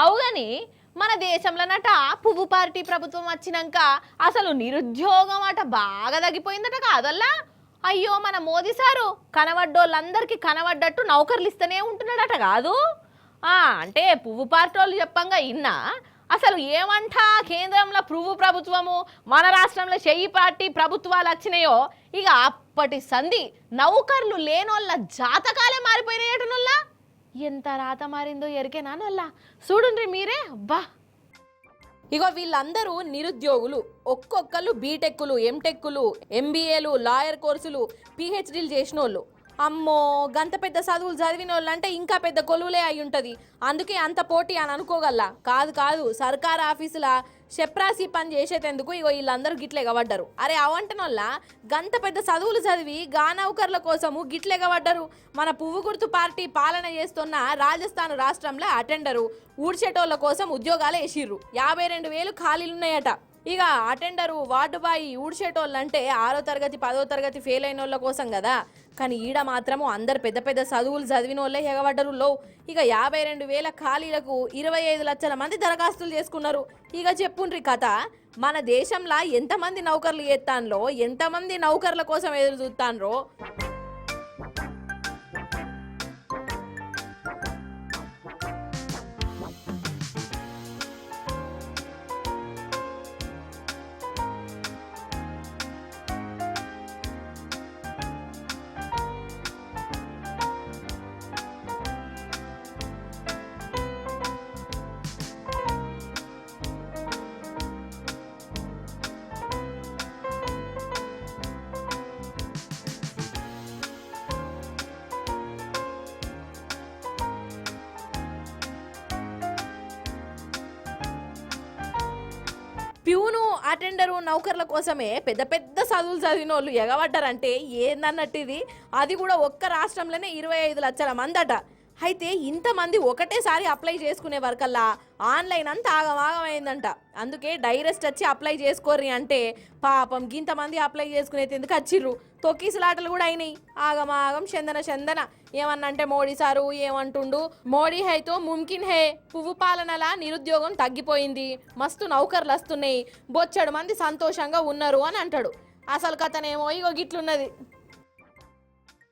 అవుగాని మన దేశంలోనట పువ్వు పార్టీ ప్రభుత్వం వచ్చినాక అసలు నిరుద్యోగం అట బాగా తగ్గిపోయిందట కాదల్లా. అయ్యో మన మోదీ సారు కనబడ్డోళ్ళందరికీ కనబడ్డట్టు నౌకర్లు ఇస్తూనే ఉంటున్నాడట కాదు. అంటే పువ్వు పార్టీ వాళ్ళు చెప్పంగా ఇన్నా అసలు ఏమంట కేంద్రంలో పువ్వు ప్రభుత్వము మన రాష్ట్రంలో చెయ్యి పార్టీ ప్రభుత్వాలు వచ్చినాయో ఇక అప్పటి సంధి నౌకర్లు లేనోళ్ళ జాతకాలే మారిపోయినాయటనుల్లా. ఎంత రాత మారిందో ఎరికేనా నల్లా చూడుండ్రి మీరే. అబ్బా ఇగో వీళ్ళందరూ నిరుద్యోగులు. ఒక్కొక్కరు బీటెక్కులు, ఎంటెక్కులు, ఎంబీఏలు, లాయర్ కోర్సులు, పిహెచ్డీలు చేసిన వాళ్ళు. అమ్మో గంత పెద్ద చదువులు చదివిన వాళ్ళు అంటే ఇంకా పెద్ద కొలువులే అయి ఉంటుంది. అందుకే అంత పోటీ అని అనుకోగల. కాదు సర్కార్ ఆఫీసుల చెప్రాసి పని చేసేటందుకు ఇగో వీళ్ళందరూ గిట్లెగబడ్డరు. అరే అవంటనోళ్ళ గంత పెద్ద చదువులు చదివి గానౌకర్ల కోసము గిట్లెగబడ్డరు. మన పువ్వు గుర్తు పార్టీ పాలన చేస్తున్న రాజస్థాన్ రాష్ట్రంలో అటెండరు ఊడ్చేటోళ్ళ కోసం ఉద్యోగాలు వేసిర్రు. 52,000 ఖాళీలున్నాయట. ఇక అటెండరు, వార్డు బాయ్, ఊడ్చేటోళ్ళు అంటే 6వ తరగతి 10వ తరగతి ఫెయిల్ అయిన వాళ్ళ కోసం కదా. కానీ ఈడ మాత్రము అందరు పెద్ద పెద్ద చదువులు చదివిన వాళ్ళే ఎగబడ్డరు లో. ఇక 52,000 ఖాళీలకు 25 లక్షల మంది దరఖాస్తులు చేసుకున్నారు. ఇక చెప్పుండ్రి కథ. మన దేశంలో ఎంతమంది నౌకర్లు చేస్తాన్రో, ఎంతమంది నౌకర్ల కోసం ఎదురు చూస్తాన్రో. ప్యూను, అటెండరు, నౌకర్ల కోసమే పెద్ద పెద్ద చదువులు చదివిన వాళ్ళు ఎగబడ్డారంటే ఏందన్నట్టు ఇది. అది కూడా ఒక్క రాష్ట్రంలోనే 25 లక్షల మంది అట. అయితే ఇంతమంది ఒకటేసారి అప్లై చేసుకునే వరకల్లా ఆన్లైన్ అంతా ఆగమాగమైందంట. అందుకే డైరెక్ట్ వచ్చి అప్లై చేసుకోర్రి అంటే పాపం ఇంతమంది అప్లై చేసుకునేది ఎందుకు వచ్చిర్రు. తొక్కిసలాటలు కూడా అయినాయి. ఆగమాగం చందన ఏమన్నంటే మోడీ సారు ఏమంటుండు, మోడీ హైతో ముమ్కిన్ హే, పువ్వు పాలనలా నిరుద్యోగం తగ్గిపోయింది, మస్తు నౌకర్లు వస్తున్నాయి, బొచ్చడు మంది సంతోషంగా ఉన్నారు అని అంటాడు. అసలు కథనేమో ఇగో గిట్లున్నది.